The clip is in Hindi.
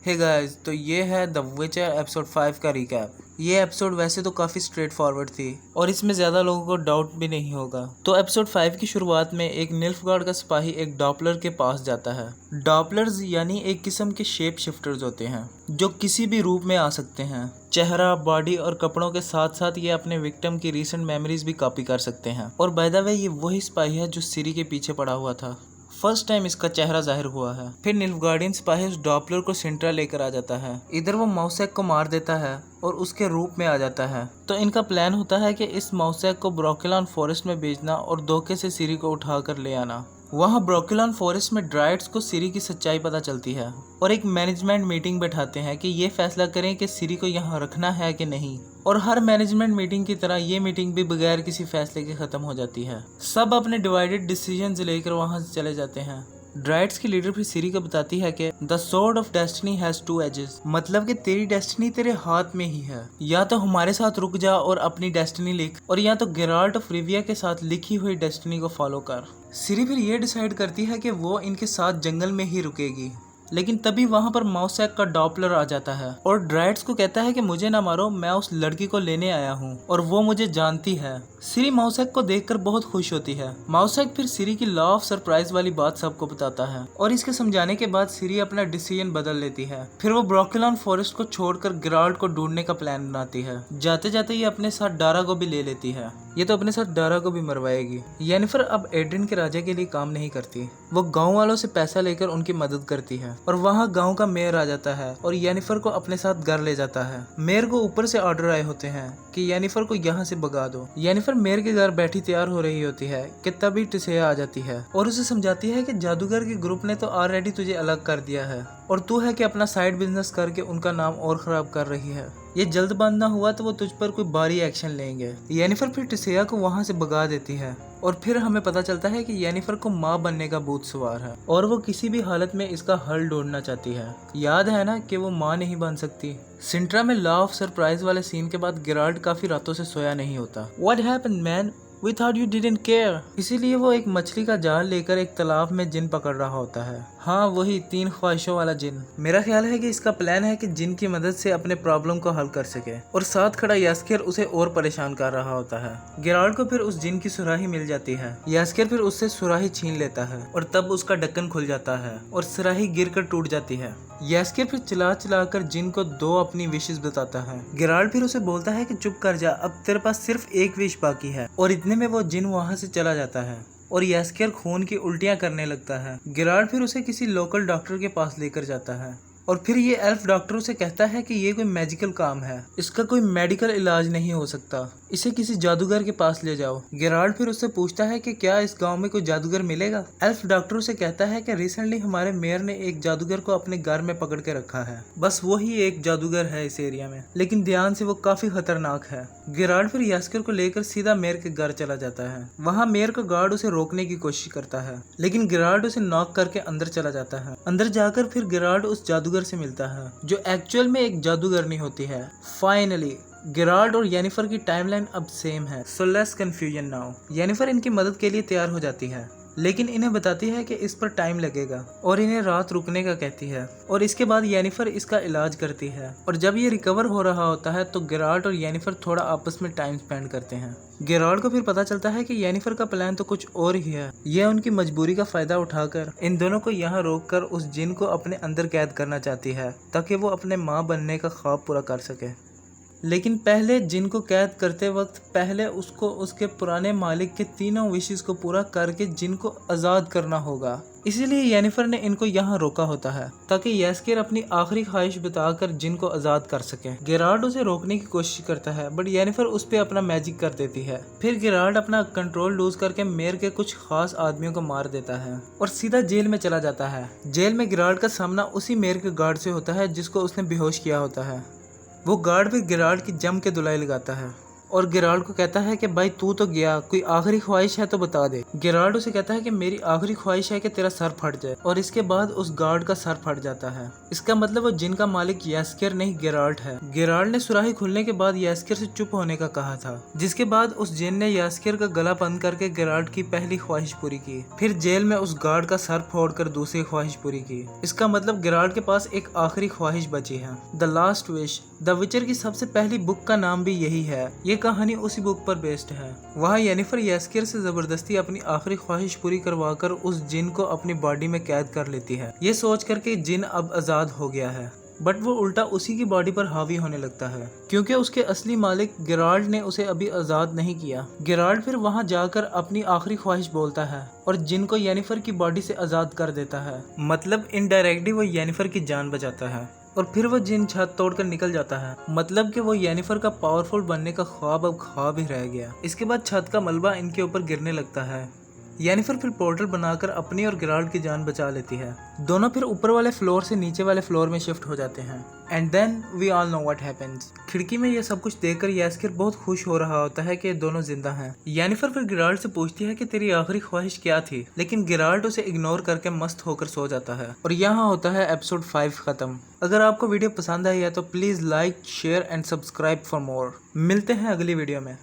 हे गाइस, तो ये है द विचर एपिसोड 5 का रिकैप। ये एपिसोड वैसे तो काफ़ी स्ट्रेट फॉरवर्ड थी और इसमें ज़्यादा लोगों को डाउट भी नहीं होगा। तो एपिसोड 5 की शुरुआत में एक निल्फगार्ड का सिपाही एक डॉपलर के पास जाता है। डॉपलर्स यानी एक किस्म के शेप शिफ्टर्स होते हैं जो किसी भी रूप में आ सकते हैं। चेहरा, बॉडी और कपड़ों के साथ साथ ये अपने विक्टिम की रीसेंट मेमोरीज भी कॉपी कर सकते हैं। और बाय द वे ये वही सिपाही है जो सिरी के पीछे पड़ा हुआ था। फर्स्ट टाइम इसका चेहरा जाहिर हुआ है। फिर निल्फगार्डियन सिपाही उस डॉपलर को सिंट्रा लेकर आ जाता है। इधर वो माउसेक को मार देता है और उसके रूप में आ जाता है। तो इनका प्लान होता है कि इस माउसेक को ब्रोकेलॉन फॉरेस्ट में भेजना और धोखे से सिरी को उठाकर ले आना। वहाँ ब्रोकेलॉन फॉरेस्ट में ड्राइड्स को सिरी की सच्चाई पता चलती है और एक मैनेजमेंट मीटिंग बैठाते हैं कि ये फैसला करें कि सिरी को यहाँ रखना है कि नहीं। और हर मैनेजमेंट मीटिंग की तरह ये मीटिंग भी बगैर किसी फैसले के खत्म हो जाती है। सब अपने डिवाइडेड डिसीजंस लेकर वहाँ से चले जाते हैं। ड्राइड्स की लीडर फिर सिरी को बताती है कि the sword of destiny has two edges, मतलब कि तेरी डेस्टिनी तेरे हाथ में ही है। या तो हमारे साथ रुक जा और अपनी डेस्टिनी लिख, और या तो गेराल्ट ऑफ रिविया के साथ लिखी हुई डेस्टिनी को फॉलो कर। सिरी फिर ये डिसाइड करती है कि वो इनके साथ जंगल में ही रुकेगी। लेकिन तभी वहां पर माउसेक का डॉपलर आ जाता है और ड्राइड्स को कहता है कि मुझे ना मारो, मैं उस लड़की को लेने आया हूँ और वो मुझे जानती है। सिरी माउसेक को देखकर बहुत खुश होती है। माउसेक फिर सिरी की लॉ ऑफ सरप्राइज वाली बात सबको बताता है और इसके समझाने के बाद सिरी अपना डिसीजन बदल लेती है। फिर वो ब्रोकेलॉन फॉरेस्ट को छोड़कर गेराल्ट को ढूंढने का प्लान बनाती है। जाते जाते ये अपने साथ डारा को भी ले लेती है। ये तो अपने साथ डारा को भी मरवाएगी। येनिफर अब एड्रिन के राजा के लिए काम नहीं करती। वो गाँव वालों से पैसा लेकर उनकी मदद करती है और वहाँ गांव का मेयर आ जाता है और येनिफर को अपने साथ घर ले जाता है। मेयर को ऊपर से ऑर्डर आए होते हैं कि येनिफर को यहाँ से भगा दो। येनिफर मेयर के घर बैठी तैयार हो रही होती है कि तभी टिसेया आ जाती है और उसे समझाती है कि जादूगर के ग्रुप ने तो ऑलरेडी तुझे अलग कर दिया है और तू है कि अपना साइड बिजनेस करके उनका नाम और खराब कर रही है। ये जल्द बांध ना हुआ तो वो तुझ पर कोई भारी एक्शन लेंगे। येनिफर फिर टिसेया को वहाँ से भगा देती है और फिर हमें पता चलता है कि येनिफर को माँ बनने का भूत सवार है और वो किसी भी हालत में इसका हल ढूंढना चाहती है। याद है ना कि वो माँ नहीं बन सकती। सिंट्रा में लॉ ऑफ सरप्राइज वाले सीन के बाद गेराल्ट काफी रातों से सोया नहीं होता। What happened, man? We thought you didn't care। इसीलिए वो एक मछली का जाल लेकर एक तालाब में जिन पकड़ रहा होता है। हाँ, वही 3 ख्वाहिशों वाला जिन। मेरा ख्याल है कि इसका प्लान है कि जिन की मदद से अपने प्रॉब्लम को हल कर सके और साथ खड़ा यास्केर उसे और परेशान कर रहा होता है। गेराल्ट को फिर उस जिन की सुराही मिल जाती है। यास्केर फिर उससे सुराही छीन लेता है और तब उसका ढक्कन खुल जाता है और सुराही गिरकर टूट जाती है। यास्केर फिर चिल्ला कर जिन को 2 अपनी विशेष बताता है। गेराल्ट फिर उसे बोलता है कि चुप कर जा, अब तेरे पास सिर्फ एक विश बाकी है। और इतने में वो जिन वहाँ से चला जाता है और यास्केर खून की उल्टियां करने लगता है। गेराल्ट फिर उसे किसी लोकल डॉक्टर के पास लेकर जाता है और फिर ये एल्फ डॉक्टर उसे कहता है कि ये कोई मैजिकल काम है, इसका कोई मेडिकल इलाज नहीं हो सकता, इसे किसी जादूगर के पास ले जाओ। गेराल्ट फिर उससे पूछता है कि क्या इस गांव में कोई जादूगर मिलेगा। एल्फ डॉक्टर उसे कहता है कि रिसेंटली हमारे मेयर ने एक जादूगर को अपने घर में पकड़ के रखा है, बस वही एक जादूगर है इस एरिया में, लेकिन ध्यान से वो काफी खतरनाक है। गेराल्ट फिर यास्केर को लेकर सीधा मेयर के घर चला जाता है। वहाँ मेयर का गार्ड उसे रोकने की कोशिश करता है लेकिन गेराल्ट उसे नॉक करके अंदर चला जाता है। अंदर जाकर फिर गेराल्ट उस जादूगर से मिलता है जो एक्चुअल में एक जादूगरनी होती है। फाइनली गेराल्ट और येनिफर की टाइमलाइन अब सेम है, so less confusion now. Jennifer इनकी मदद के लिए तैयार हो जाती है लेकिन इन्हें बताती है कि इस पर टाइम लगेगा और इन्हें रात रुकने का कहती है और इसके बाद येनिफर इसका इलाज करती है। और जब ये रिकवर हो रहा होता है तो गेराल्ट और येनिफर थोड़ा आपस में टाइम स्पेंड करते हैं। गेराल्ट को फिर पता चलता है कि येनिफर का प्लान तो कुछ और ही है। यह उनकी मजबूरी का फायदा उठाकर इन दोनों को यहाँ रोककर उस जिन को अपने अंदर कैद करना चाहती है ताकि वो अपने माँ बनने का ख्वाब पूरा कर सके। लेकिन पहले जिन को कैद करते वक्त पहले उसको उसके पुराने मालिक के 3 विशेस को पूरा करके जिन को आज़ाद करना होगा। इसीलिए येनिफर ने इनको यहाँ रोका होता है ताकि यास्केर अपनी आखिरी ख्वाहिश बताकर जिन को आज़ाद कर सके। गेराल्ट उसे रोकने की कोशिश करता है बट येनिफर उस पर अपना मैजिक कर देती है। फिर गेराल्ट अपना कंट्रोल लूज करके मेयर के कुछ खास आदमियों को मार देता है और सीधा जेल में चला जाता है। जेल में गेराल्ट का सामना उसी मेयर के गार्ड से होता है जिसको उसने बेहोश किया होता है। वो गार्ड भी गेराल्ट की जम के धुलाई लगाता है और गिराल्ड को कहता है कि भाई तू तो गया, कोई आखिरी ख्वाहिश है तो बता दे। गिराल्ड उसे कहता है कि मेरी आखिरी ख्वाहिश है कि तेरा सर फट जाए, और इसके बाद उस गार्ड का सर फट जाता है। इसका मतलब वो जिन का मालिक यास्किर नहीं गिराल्ड है। गिराल्ड ने सुराही खुलने के बाद यास्किर से चुप होने का कहा था, जिसके बाद उस जिन ने यास्किर का गला बंद करके गिराल्ड की पहली ख्वाहिश पूरी की। फिर जेल में उस गार्ड का सर फोड़कर दूसरी ख्वाहिश पूरी की। इसका मतलब गिराल्ड के पास एक आखिरी ख्वाहिश बची है, द लास्ट विश। द विचर की सबसे पहली बुक का नाम भी यही है। ये कहानी उसी बुक पर बेस्ड है। वहाँ येनिफर यास्किर से जबरदस्ती अपनी आखिरी ख्वाहिश पूरी करवाकर उस जिन को अपनी बॉडी में कैद कर लेती है, ये सोच कर के जिन अब आजाद हो गया है। बट वो उल्टा उसी की बॉडी पर हावी होने लगता है, क्योंकि उसके असली मालिक गिराल्ड ने उसे अभी आजाद नहीं किया। गिराल्ड फिर वहां जाकर अपनी आखिरी ख्वाहिश बोलता है और जिन को येनिफर की बॉडी से आजाद कर देता है। मतलब इनडायरेक्टली वो येनिफर की जान बचाता है। और फिर वो जिन छत तोड़कर निकल जाता है। मतलब कि वो येनिफर का पावरफुल बनने का ख्वाब अब ख्वाब ही रह गया। इसके बाद छत का मलबा इनके ऊपर गिरने लगता है। येनिफर फिर पोर्टल बनाकर अपनी और गिराल्ड की जान बचा लेती है। दोनों फिर ऊपर वाले फ्लोर से नीचे वाले फ्लोर में शिफ्ट हो जाते हैं। And then we all know what happens. खिड़की में ये सब कुछ देखकर यास्किर बहुत खुश हो रहा होता है कि ये दोनों जिंदा हैं। येनिफर फिर गिराल्ड से पूछती है कि तेरी आखिरी ख्वाहिश क्या थी, लेकिन गिराल्ड उसे इग्नोर करके मस्त होकर सो जाता है। और यहाँ होता है एपिसोड 5 खत्म। अगर आपको वीडियो पसंद आई है तो please like, share and subscribe for more. मिलते हैं अगली वीडियो में।